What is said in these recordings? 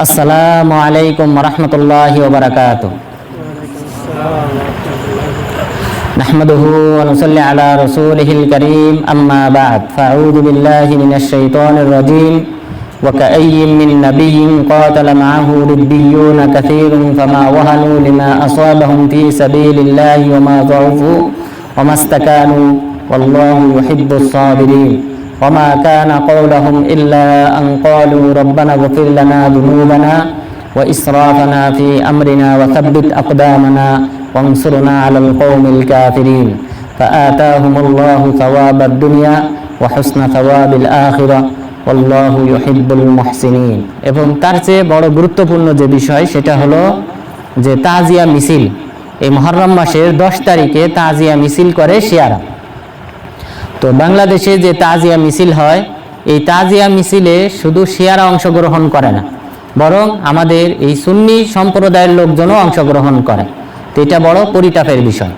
আসসালামু আলাইকুম রহমতুল্লাহি ওয়া বারাকাতুহু। নাহমাদুহু ওয়া নুসাল্লি আলা রাসূলিহিল কারীম, আম্মা বা'দ, ফাআউযু বিল্লাহি মিনাশ শাইতানির রাজীম। ওয়া কাআইয়্যিম মিন নাবিয়্যিন ক্বাতালা মা'আহু রিব্বিয়্যুনা কাসীরুন ফামা ওয়াহানু লিমা আসাবাহুম ফী সাবীলিল্লাহি ওয়া মা যাউফু ওয়া মাস্তাকানু ওয়াল্লাহু ইউহিব্বুস সাবিরিন। وما كان قولهم إلا أن قالوا ربنا اغفر لنا ذنوبنا وإسرافنا في أمرنا وثبت أقدامنا وانصرنا على القوم الكافرين فآتاهم الله ثواب الدنيا وحسن ثواب الآخرة والله يحب المحسنين। এবং তার চেয়ে বড় গুরুত্বপূর্ণ যে বিষয় সেটা হলো যে তাজিয়া মিছিল। এই মুহররম মাসের 10 তারিখে তাজিয়া মিছিল করে শিয়ারা। তো বাংলাদেশে যে তাজিয়া মিছিল হয়, এই তাজিয়া মিছিলে শুধু শিয়ারা অংশগ্রহণ করে না, বরং আমাদের এই সুন্নি সম্প্রদায়ের লোকজনও অংশগ্রহণ করে। তো এটা বড় পরিতাপের বিষয়।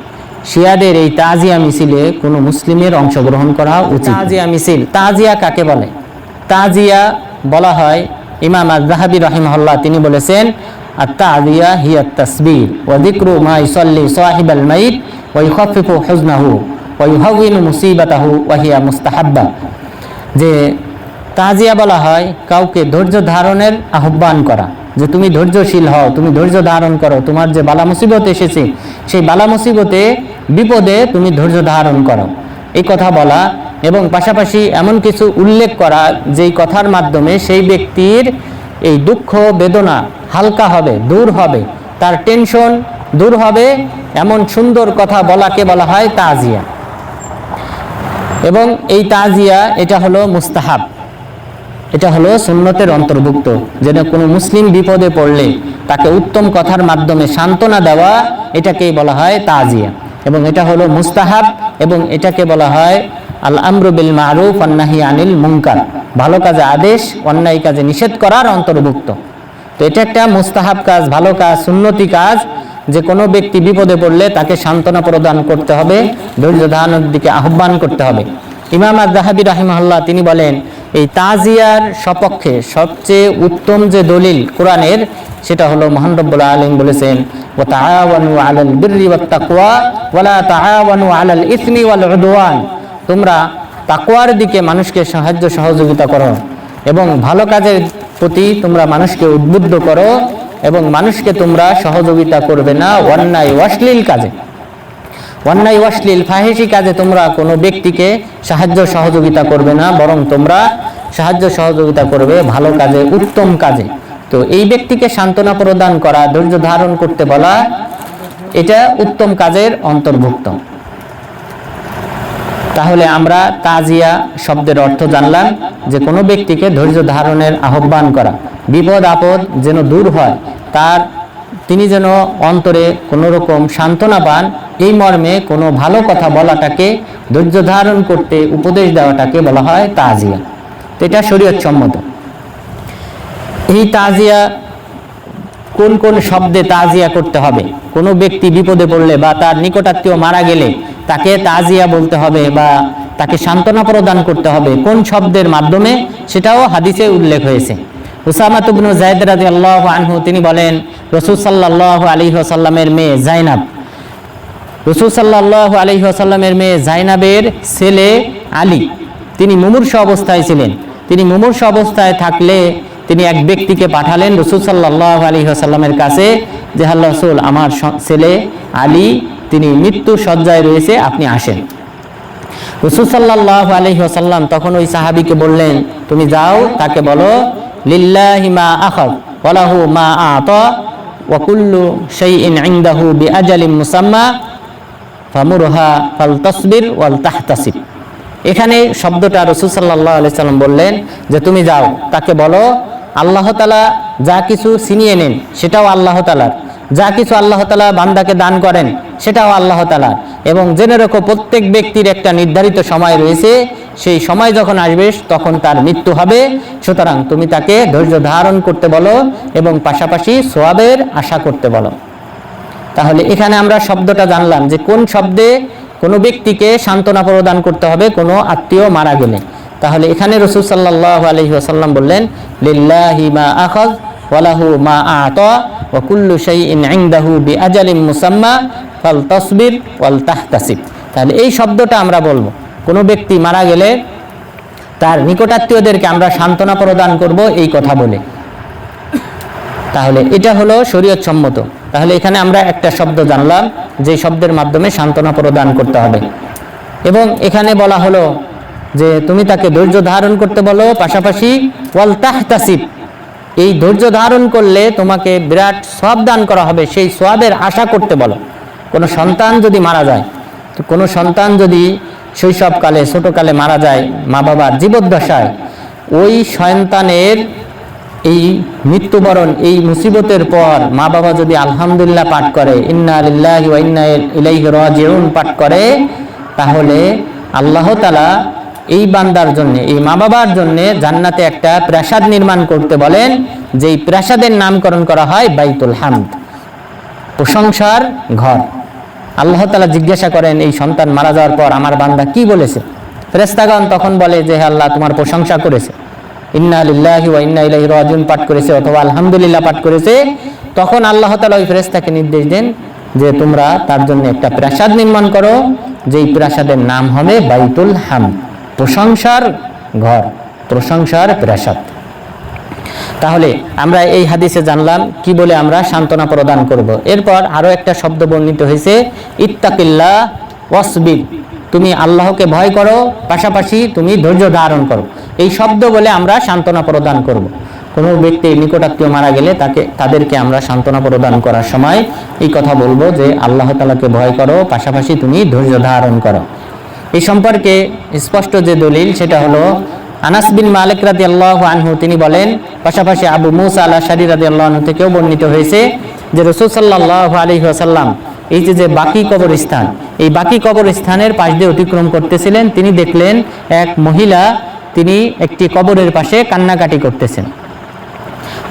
শিয়াদের এই তাজিয়া মিছিলে কোনো মুসলিমের অংশগ্রহণ করা উচিত। তাজিয়া মিছিল, তাজিয়া কাকে বলে? তাজিয়া বলা হয়, ইমাম আয-যাহাবী রাহিমাহুল্লাহ তিনি বলেছেন, আত-তাজিয়া হিয়া আত-তাসবিহ ওয়া যিকরু মা ইউসাল্লি সাহিবাল মাইত ওয়া ইউখাফফিফু হুজনাহু ওয়া ইউহাউইনু মুসিবাতাহু ওয়া হিয়া মুস্তাহাব্বা। যে তাজিয়া বলা হয় কাউকে ধৈর্য ধারণের আহ্বান করা, যে তুমি ধৈর্যশীল হও, তুমি ধৈর্য ধারণ করো, তোমার যে বালা মুসিবত এসেছে সেই বালা মুসিবতে বিপদে তুমি ধৈর্য ধারণ করো, এই কথা বলা। এবং পাশাপাশি এমন কিছু উল্লেখ করা যেই কথার মাধ্যমে সেই ব্যক্তির এই দুঃখ বেদনা হালকা হবে, দূর হবে, তার টেনশন দূর হবে, এমন সুন্দর কথা বলাকে বলা হয় তাজিয়া। এবং এই তাজিয়া এটা হলো মুস্তাহাব, এটা হলো সুন্নতের অন্তর্ভুক্ত। যেন কোনো মুসলিম বিপদে পড়লে তাকে উত্তম কথার মাধ্যমে সান্ত্বনা দেওয়া, এটাকেই বলা হয় তাজিয়া। এবং এটা হলো মুস্তাহাব, এবং এটাকে বলা হয় আল আমরু বিল মারুফ ওয়ান নাহি আনিল মুনকার, ভালো কাজে আদেশ, অন্যায় কাজে নিষেধ করার অন্তর্ভুক্ত। তো এটা একটা মুস্তাহাব কাজ, ভালো কাজ, সুন্নতি কাজ, যে কোনো ব্যক্তি বিপদে পড়লে তাকে সান্ত্বনা প্রদান করতে হবে, ধৈর্য ধারণের দিকে আহ্বান করতে হবে। ইমাম আয-যাহাবী রাহিমাহুল্লাহ তিনি বলেন, এই তাজিয়ার সপক্ষে সবচেয়ে উত্তম যে দলিল কোরআনের, সেটা হলো মহান রব্বুল আলামিন বলেছেন, ওয়া তাআওয়ানু আলাল বিররি ওয়াত তাকওয়া ওয়া লা তাআওয়ানু আলাল ইসমি ওয়াল উদওয়ান। তোমরা তাকওয়ার দিকে মানুষকে সাহায্য সহযোগিতা করো এবং ভালো কাজের প্রতি তোমরা মানুষকে উদ্বুদ্ধ করো, এবং মানুষকে তোমরা সহযোগিতা করবে না অন্যায় অশ্লীল কাজে, অন্যায় অশ্লীল ফাহিশি কাজে তোমরা কোনো ব্যক্তিকে সাহায্য সহযোগিতা করবে না, বরং তোমরা সাহায্য সহযোগিতা করবে ভালো কাজে, উত্তম কাজে। তো এই ব্যক্তিকে সান্ত্বনা প্রদান করা, ধৈর্য ধারণ করতে বলা, এটা উত্তম কাজের অন্তর্ভুক্ত। তাহলে আমরা তাজিয়া শব্দের অর্থ জানলাম, যে কোনো ব্যক্তিকে ধৈর্য ধারণের আহ্বান করা, বিপদ আপদ যেন দূর হয়, তার তিনি যেন অন্তরে কোনো রকম সান্ত্বনা পান, এই মর্মে কোনো ভালো কথা বলাটাকে, ধৈর্য ধারণ করতে উপদেশ দেওয়াটাকে বলা হয় তাজিয়া। তো এটা শরীয়ত সম্মত। এই তাজিয়া কোন কোন শব্দে তাজিয়া করতে হবে? কোনো ব্যক্তি বিপদে পড়লে বা তার নিকটাত্মীয় মারা গেলে তাকে তাজিয়া বলতে হবে বা তাকে সান্ত্বনা প্রদান করতে হবে কোন শব্দের মাধ্যমে, সেটাও হাদিসে উল্লেখ হয়েছে। উসামা ইবনে যায়েদ রাদিয়াল্লাহু আনহু তিনি বলেন, রাসূল সাল্লাল্লাহু আলাইহি ওয়াসাল্লামের মেয়ে জাইনাব, রাসূল সাল্লাল্লাহু আলাইহি ওয়াসাল্লামের মেয়ে জাইনাবের ছেলে আলী, তিনি মুমূর্ষু অবস্থায় ছিলেন। তিনি মুমূর্ষু অবস্থায় থাকলে তিনি এক ব্যক্তিকে পাঠালেন রাসূল সাল্লাল্লাহু আলাইহি ওয়াসাল্লামের কাছে, যে আল্লাহর রাসূল, আমার ছেলে আলী তিনি মৃত্যু শয্যায় রয়েছে, আপনি আসেন। রাসূল সাল্লাল্লাহু আলাইহি ওয়াসাল্লাম তখন ওই সাহাবীকে বললেন, তুমি যাও, তাকে বলো, লিল্লাহি মা আখায ওয়া লাহু মা আতা ওয়া কুল্লু শাইইন ইনদাহু বিআজালিন মুসাম্মা ফামুরহা ফালতাসবির ওয়াল তাহতাসিব। এখানে শব্দটা রাসূল সাল্লাল্লাহু আলাইহি ওয়াসাল্লাম বললেন যে তুমি যাও, তাকে বলো আল্লাহ তাআলা যা কিছু ছিনিয়ে নেন সেটাও আল্লাহ তাআলার, যা কিছু আল্লাহ তাআলা বান্দাকে দান করেন সেটাও আল্লাহ তাআলার, এবং জেনে রাখো প্রত্যেক ব্যক্তির একটা নির্ধারিত সময় রয়েছে, সেই সময় যখন আসবে তখন তার মৃত্যু হবে। সুতরাং তুমি তাকে ধৈর্য ধারণ করতে বলো এবং পাশাপাশি সওয়াবের আশা করতে বলো। তাহলে এখানে আমরা শব্দটা জানলাম যে কোন শব্দে কোনো ব্যক্তিকে সান্ত্বনা প্রদান করতে হবে কোনো আত্মীয় মারা গেলে। তাহলে এখানে রাসূল সাল্লাল্লাহু আলাইহি ওয়াসাল্লাম বললেন, লিল্লাহি মা আখায ওয়ালাহু মা আতা ওয়া কুল্লু শাইইন ইনদাহু বিআজালিন মুসাম্মা ফালতাসবির ওয়াল তাহতাসিব। তাহলে এই শব্দটা আমরা বলবো, কোনো ব্যক্তি মারা গেলে তার নিকটাত্মীয়দেরকে আমরা সান্ত্বনা প্রদান করব এই কথা বলে। তাহলে এটা হলো শরীয়ত সম্মত। তাহলে এখানে আমরা একটা শব্দ জানলাম যে শব্দের মাধ্যমে সান্ত্বনা প্রদান করতে হবে। এবং এখানে বলা হলো যে তুমি তাকে ধৈর্য ধারণ করতে বলো, পাশাপাশি ওয়াল তাহতাসিব, এই ধৈর্য ধারণ করলে তোমাকে বিরাট সওয়াব দান করা হবে, সেই সওয়াবের আশা করতে বলো। কোনো সন্তান যদি মারা যায়, তো কোনো সন্তান যদি শৈশবকালে ছোটকালে মারা যায় মা বাবার জীবদ্দশায়, ওই সন্তানের এই মৃত্যুবরণ, এই মুসিবতের পর মা বাবা যদি আলহামদুলিল্লাহ পাঠ করে, ইন্না লিল্লাহি ওয়া ইন্না ইলাইহি রাজিউন পাঠ করে, তাহলে আল্লাহ তাআলা এই বান্দার জন্য, এই মা বাবার জন্য জান্নাতে একটা প্রাসাদ নির্মাণ করতে বলেন, যেই প্রাসাদের নামকরণ করা হয় বাইতুল হামদ, প্রশংসার ঘর। আল্লাহ তাআলা জিজ্ঞাসা করেন এই সন্তান মারা যাওয়ার পর আমার বান্দা কি বলেছে? ফেরেশতাগণ তখন বলে যে হে আল্লাহ, তোমার প্রশংসা করেছে, ইন্না লিল্লাহি ওয়া ইন্না ইলাইহি রাজিউন পাঠ করেছে অথবা আলহামদুলিল্লাহ পাঠ করেছে। তখন আল্লাহ তাআলা ওই ফেরেশতাকে নির্দেশ দেন যে তোমরা তার জন্য একটা প্রাসাদ নির্মাণ করো, যেই প্রাসাদের নাম হবে বাইতুল হামদ, প্রশংসার ঘর, প্রশংসার প্রাসাদ। তাহলে আমরা এই হাদিসে জানলাম কি বলে আমরা সান্ত্বনা প্রদান করব। এরপর আরো একটা শব্দ বর্ণিত হয়েছে, ইত্তাকিল্লাহ ওয়াসবির, তুমি আল্লাহকে ভয় করো, পাশাপাশি তুমি ধৈর্য ধারণ করো। এই শব্দ বলে আমরা সান্ত্বনা প্রদান করব। কোনো ব্যক্তির নিকটাত্মীয় মারা গেলে তাদেরকে আমরা সান্ত্বনা প্রদান করার সময় এই কথা বলবো যে আল্লাহ তাআলাকে ভয় করো, পাশাপাশি তুমি ধৈর্য ধারণ করো। এই সম্পর্কে স্পষ্ট যে দলিল সেটা হলো আনাস বিন মালিক রাদিয়াল্লাহু আনহু, তিনি বলেন, পাশাপাশি আবু মুসা আল-আশআরী রাদিয়াল্লাহু আনহু থেকেও বর্ণিত হয়েছে যে রাসূল সাল্লাল্লাহু আলাইহি ওয়াসাল্লাম এই যে বাকি কবরস্থান, এই বাকি কবরস্থানের পাশ দিয়ে অতিক্রম করতেছিলেন, তিনি দেখলেন এক মহিলা, তিনি একটি কবরের পাশে কান্নাকাটি করতেছেন।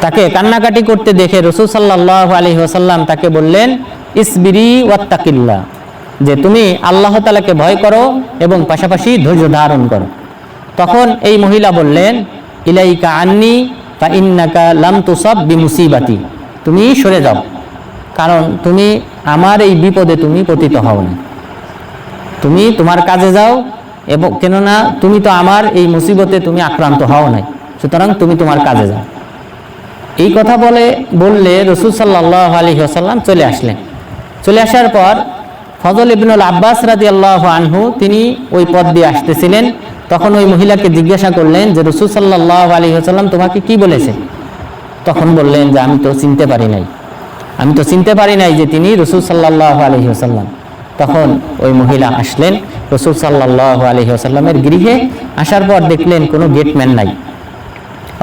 তাকে কান্নাকাটি করতে দেখে রাসূল সাল্লাল্লাহু আলাইহি ওয়াসাল্লাম তাকে বললেন, ইসবিরি ওয়াত্তাকিল্লাহ, যে তুমি আল্লাহ তাআলাকে ভয় করো এবং পাশাপাশি ধৈর্য ধারণ করো। তখন এই মহিলা বললেন, ইলাইকা আন্নি ফা ইন্নাকা লাম তুসাব বিমুসিবাতি, তুমি সরে যাও, কারণ তুমি আমার এই বিপদে তুমি পতিত হও না, তুমি তোমার কাজে যাও, এবং কেননা তুমি তো আমার এই মুসিবতে তুমি আক্রান্ত হও নাই, সুতরাং তুমি তোমার কাজে যাও। এই কথা বললে রাসূল সাল্লাল্লাহু আলাইহি ওয়াসাল্লাম চলে আসলেন। চলে আসার পর ফজল ইবনুল আব্বাস রাদিয়াল্লাহু আনহু তিনি ওই পথ দিয়ে আসতেছিলেন। তখন ওই মহিলাকে জিজ্ঞাসা করলেন যে রাসূল সাল্লাল্লাহু আলাইহি ওয়াসাল্লাম তোমাকে কি বলেছে? তখন বললেন যে আমি তো চিনতে পারি নাই যে তিনি রাসূল সাল্লাল্লাহু আলাইহি ওয়াসাল্লাম। তখন ওই মহিলা আসলেন রাসূল সাল্লাল্লাহু আলাইহি ওয়াসাল্লামের গৃহে। আসার পর দেখলেন কোনো গেটম্যান নাই,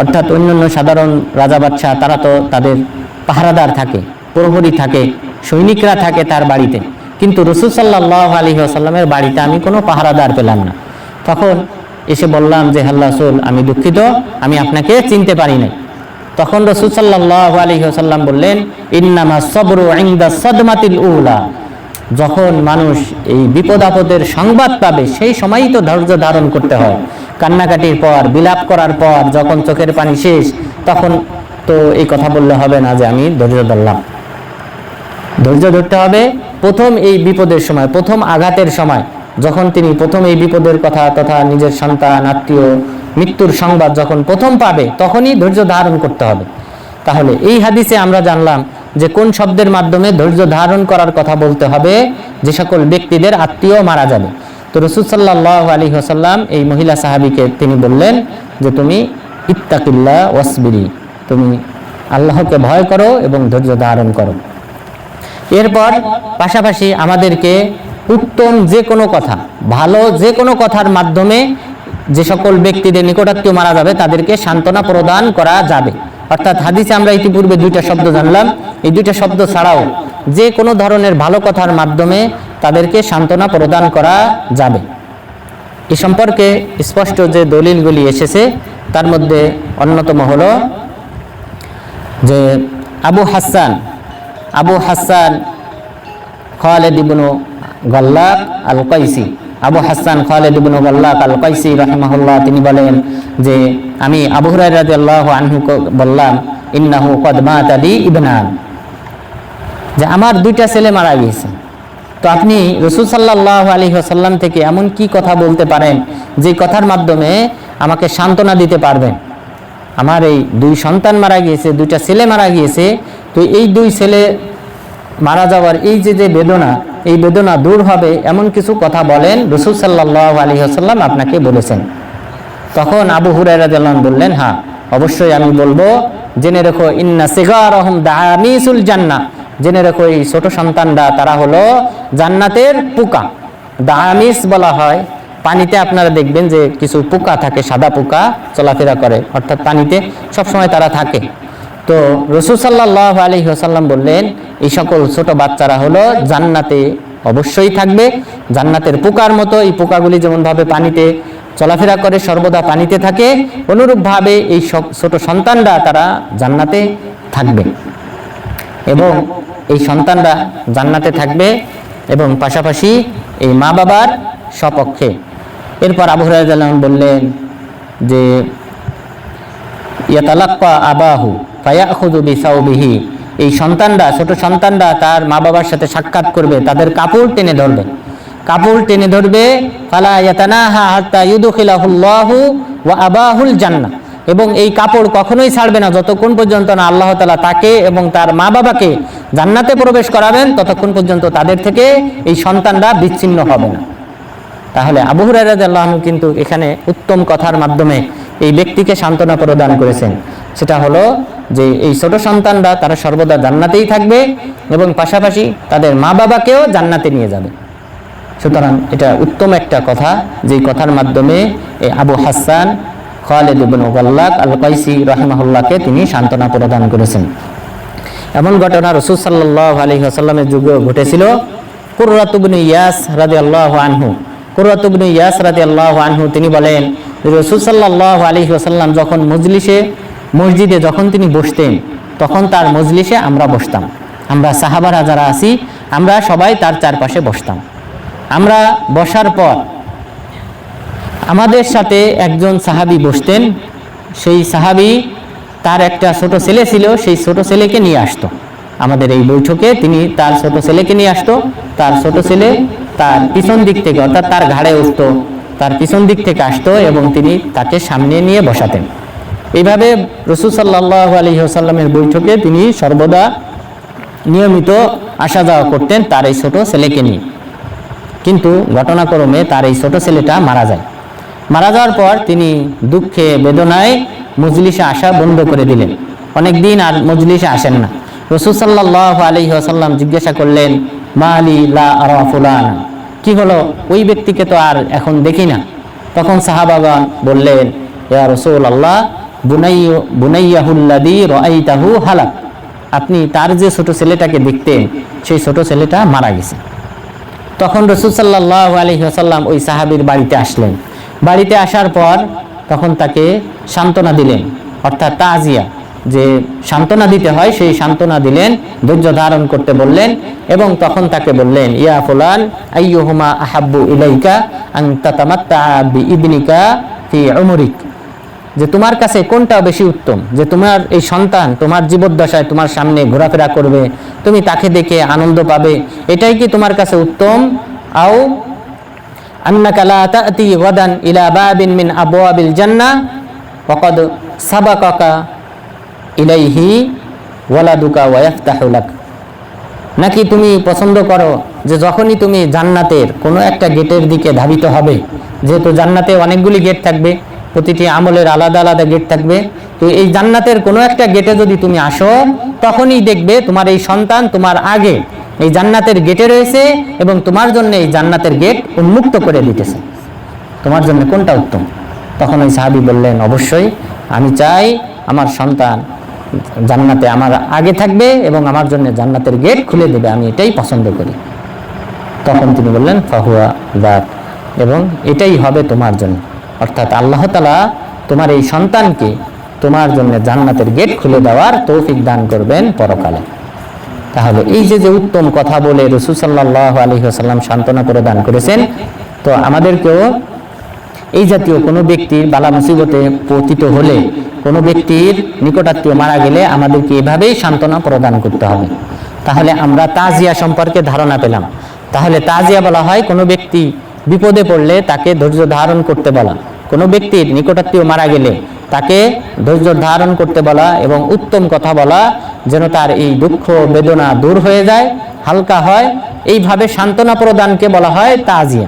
অর্থাৎ অন্যান্য সাধারণ রাজা বাদশাহ তারা তো তাদের পাহারাদার থাকে, প্রহরী থাকে, সৈনিকরা থাকে তার বাড়িতে, কিন্তু রাসূল সাল্লাল্লাহু আলাইহি ওয়াসাল্লামের বাড়িতে আমি কোনো পাহারাদার পেলাম না। তখন এসে বললাম যে হে রাসূল, আমি দুঃখিত, আমি আপনাকে চিনতে পারি নাই। তখন রাসূল সাল্লাল্লাহু আলাইহি ওয়াসাল্লাম বললেন, ইন্নামাস সাবরু ইনদা সাদমাতিল উলা, যখন মানুষ এই বিপদ আপদের সংবাদ পাবে সেই সময়ই তো ধৈর্য ধারণ করতে হয়। কান্নাকাটির পর, বিলাপ করার পর যখন চোখের পানি শেষ, তখন তো এই কথা বললে হবে না যে আমি ধৈর্য ধরলাম। ধৈর্য ধরতে হবে প্রথম এই বিপদের সময়, প্রথম আঘাতের সময়, যখন তিনি প্রথম এই বিপদের কথা তথা নিজের সন্তান, আত্মীয় মৃত্যুর সংবাদ যখন প্রথম পাবে, তখনই ধৈর্য ধারণ করতে হবে। তাহলে এই হাদিসে আমরা জানলাম যে কোন শব্দের মাধ্যমে ধৈর্য ধারণ করার কথা বলতে হবে যে সকল ব্যক্তিদের আত্মীয় মারা যাবে। তো রাসূল সাল্লাল্লাহু আলাইহি ওয়াসাল্লাম এই মহিলা সাহাবীকে তিনি বললেন যে তুমি ইত্তাকিল্লাহ ওয়াসবিরি, তুমি আল্লাহকে ভয় করো এবং ধৈর্য ধারণ করো। এরপর পাশাপাশি আমাদেরকে উত্তম যে কোনো কথা, ভালো যে কোনো কথার মাধ্যমে যে সকল ব্যক্তিদের নিকটাত্মীয় মারা যাবে তাদেরকে সান্ত্বনা প্রদান করা যাবে। অর্থাৎ হাদিসে আমরা ইতিপূর্বে দুইটা শব্দ জানলাম, এই দুইটা শব্দ ছাড়াও যে কোনো ধরনের ভালো কথার মাধ্যমে তাদেরকে সান্ত্বনা প্রদান করা যাবে। এ সম্পর্কে স্পষ্ট যে দলিলগুলি এসেছে তার মধ্যে অন্যতম হলো যে আবু হাসান খালিদ ইবনে গাল্লাক আল কাইসি, আবু হাসান খালিদ ইবনে গাল্লাক আল কাইসি রাহিমাহুল্লাহ তিনি বলেন যে আমি আবু হুরায়রা রাদিয়াল্লাহু আনহু বললাম ইন্নাহু কদ মাতা লি ইবনান, যে আমার দুইটা ছেলে মারা গিয়েছে। তো আপনি রাসূল সাল্লাল্লাহু আলাইহি ওয়াসাল্লাম থেকে এমন কি কথা বলতে পারেন যে কথার মাধ্যমে আমাকে সান্ত্বনা দিতে পারবেন? আমার এই দুই সন্তান মারা গিয়েছে, দুইটা ছেলে মারা গিয়েছে, তো এই দুই ছেলে মারা যাওয়ার এই যে বেদনা, এই বেদনা দূর হবে এমন কিছু কথা বলেন, রাসূল সাল্লাল্লাহু আলাইহি ওয়াসাল্লাম আপনাকে বলেছেন। তখন আবু হুরায়রা রাদিয়াল্লাহু আনহু বললেন, হ্যাঁ অবশ্যই আমি বলবো। জেনে রেখো ইন্না সিগারাহুম দামিসুল জান্নাহ, জেনে রেখো এই ছোট সন্তানরা তারা হলো জান্নাতের পোকা। দামিস বলা হয়, পানিতে আপনারা দেখবেন যে কিছু পোকা থাকে, সাদা পোকা চলাফেরা করে, অর্থাৎ পানিতে সবসময় তারা থাকে। তো রাসূল সাল্লাল্লাহু আলাইহি ওয়াসাল্লাম বললেন এই সকল ছোট বাচ্চারা হলো জান্নাতে অবশ্যই থাকবে, জান্নাতের পোকার মতো। এই পোকাগুলি যেমনভাবে পানিতে চলাফেরা করে, সর্বদা পানিতে থাকে, অনুরূপভাবে এই ছোট সন্তানরা তারা জান্নাতে থাকবে এবং এই সন্তানরা জান্নাতে থাকবে এবং পাশাপাশি এই মা বাবার সপক্ষে। এরপর আবু হুরায়রা রাদিয়াল্লাহু আনহু বললেন যে ইয়াতালাক্কা আবাহু ফায়াখুযু বিসাওবিহি, এই সন্তানরা, ছোট সন্তানরা তার মা বাবার সাথে সাক্ষাৎ করবে, তাদের কাপড় টেনে ধরবে, কাপড় টেনে ধরবে। ফালা ইয়াতানাহা হাত্তা ইউদখিলাহুল্লাহু ওয়া আবাহুল জান্নাহ, এবং এই কাপড় কখনোই ছাড়বে না যতক্ষণ পর্যন্ত না আল্লাহ তাআলা তাকে এবং তার মা বাবাকে জান্নাতে প্রবেশ করাবেন, ততক্ষণ পর্যন্ত তাদের থেকে এই সন্তানরা বিচ্ছিন্ন হবে না। তাহলে আবু হুরায়রা রাদিয়াল্লাহু আনহু কিন্তু এখানে উত্তম কথার মাধ্যমে এই ব্যক্তিকে সান্ত্বনা প্রদান করেছেন। সেটা হলো যে এই ছোট সন্তানরা তারা সর্বদা জান্নাতেই থাকবে এবং পাশাপাশি তাদের মা বাবাকেও জান্নাতে নিয়ে যাবে। সুতরাং এটা উত্তম একটা কথা, যেই কথার মাধ্যমে এই আবু হাসান খালিদ ইবনে ওয়াল্লাক আল কাইসি রাহিমাহুল্লাহকে তিনি সান্ত্বনা প্রদান করেছেন। এমন ঘটনা রাসূল সাল্লাল্লাহু আলাইহি ওয়াসাল্লামের যুগে ঘটেছিল। কুররাত ইবনে ইয়াস রাদিয়াল্লাহু আনহু, কুররাত ইবনে ইয়াস রাদিয়াল্লাহু আনহু তিনি বলেন রাসূল সাল্লাল্লাহু আলাইহি ওয়াসাল্লাম যখন মসজিদে যখন তিনি বসতেন, তখন তার মজলিসে আমরা বসতাম, আমরা সাহাবারা যারা আছি আমরা সবাই তার চারপাশে বসতাম। আমরা বসার পর আমাদের সাথে একজন সাহাবী বসতেন, সেই সাহাবী তার একটা ছোট ছেলে ছিল, সেই ছোট ছেলেকে নিয়ে আসতো আমাদের এই বৈঠকে। তিনি তার ছোট ছেলেকে নিয়ে আসতো, তার ছোট ছেলে তার পিছন দিক থেকে অর্থাৎ তার ঘাড়ে উঠতো, তার পিছন দিক থেকে আসতো এবং তিনি তাকে সামনে নিয়ে বসাতেন। এইভাবে রাসূল সাল্লাল্লাহু আলাইহি ওয়াসাল্লামের বৈঠকে তিনি সর্বদা নিয়মিত আসা যাওয়া করতেন তার এই ছোট ছেলেকে নিয়ে। কিন্তু ঘটনাক্রমে তার এই ছোট ছেলেটা মারা যায়। মারা যাওয়ার পর তিনি দুঃখে বেদনায় মজলিসে আসা বন্ধ করে দিলেন, অনেকদিন আর মজলিসে আসেন না। রাসূল সাল্লাল্লাহু আলাইহি ওয়াসাল্লাম জিজ্ঞাসা করলেন, মা লি লা আরা ফুলানা, কি হলো, ওই ব্যক্তিকে তো আর এখন দেখি না। তখন সাহাবাগণ বললেন, ইয়া রাসূলুল্লাহ বুনাইয়াহুল্লাযী রাআইতাহু হালাক, আপনি তার যে ছোট ছেলেটাকে দেখতেন সেই ছোট ছেলেটা মারা গেছে। তখন রাসূল সাল্লাল্লাহু আলাইহি ওয়াসাল্লাম ওই সাহাবীর বাড়িতে আসলেন। বাড়িতে আসার পর তখন তাকে সান্ত্বনা দিলেন, অর্থাৎ তাজিয়া, যে সান্ত্বনা দিতে হয় সেই সান্ত্বনা দিলেন, ধৈর্য ধারণ করতে বললেন এবং তখন তাকে বললেন, ইয়া ফুলান আইয়ুহুমা আহাব্বু ইলাইকা আন তাতামাত্তা বিইবনিকা ফি উমরিক, যে তোমার কাছে কোনটা বেশি উত্তম, যে তোমার এই সন্তান তোমার জীবদ্দশায় তোমার সামনে ঘোরাফেরা করবে, তুমি তাকে দেখে আনন্দ পাবে, এটাই কি তোমার কাছে উত্তম? আও আন্নাকা লা তা'তি গাদান ইলা বাবিন মিন আবওয়াবিল জান্নাহ ওয়া ক্বাদ সাবাকাকা ইলাইহি ওয়ালাদুকা ওয়া ইফতাহু লাক, নাকি তুমি পছন্দ করো যে যখনই তুমি জান্নাতের কোনো একটা গেটের দিকে ধাবিত হবে, যেহেতু জান্নাতে অনেকগুলি গেট থাকবে, প্রতিটি আমলের আলাদা আলাদা গেট থাকবে, তো এই জান্নাতের কোনো একটা গেটে যদি তুমি আসো তখনই দেখবে তোমার এই সন্তান তোমার আগে এই জান্নাতের গেটে রয়েছে এবং তোমার জন্য এই জান্নাতের গেট উন্মুক্ত করে দিতেছে, তোমার জন্য কোনটা উত্তম? তখন ওই সাহাবী বললেন, অবশ্যই আমি চাই আমার সন্তান জান্নাতে আমার আগে থাকবে এবং আমার জন্য জান্নাতের গেট খুলে দেবে, আমি এটাই পছন্দ করি। তখন তিনি বললেন, ফাহুয়া যাক, এবং এটাই হবে তোমার জন্য, অর্থাৎ আল্লাহ তাআলা তোমার এই সন্তানকে তোমার জন্য জান্নাতের গেট খুলে দেওয়ার তৌফিক দান করবেন পরকালে। তাহলে এই যে উত্তম কথা বলে রাসূল সাল্লাল্লাহু আলাইহি ওয়াসাল্লাম সান্ত্বনা প্রদান করেছেন, তো আমাদেরকেও এই জাতীয় কোনো ব্যক্তির বালা মুসিবতে পতিত হলে, কোনো ব্যক্তির নিকটাত্মীয় মারা গেলে আমাদেরকে এভাবেই সান্ত্বনা প্রদান করতে হবে। তাহলে আমরা তাজিয়া সম্পর্কে ধারণা পেলাম। তাহলে তাজিয়া বলা হয় কোনো ব্যক্তি বিপদে পড়লে তাকে ধৈর্য ধারণ করতে বলা, কোনো ব্যক্তির নিকটাত্মীয় মারা গেলে তাকে ধৈর্য ধারণ করতে বলা এবং উত্তম কথা বলা, যেন তার এই দুঃখ বেদনা দূর হয়ে যায়, হালকা হয়। এইভাবে সান্ত্বনা প্রদানকে বলা হয় তাজিয়া।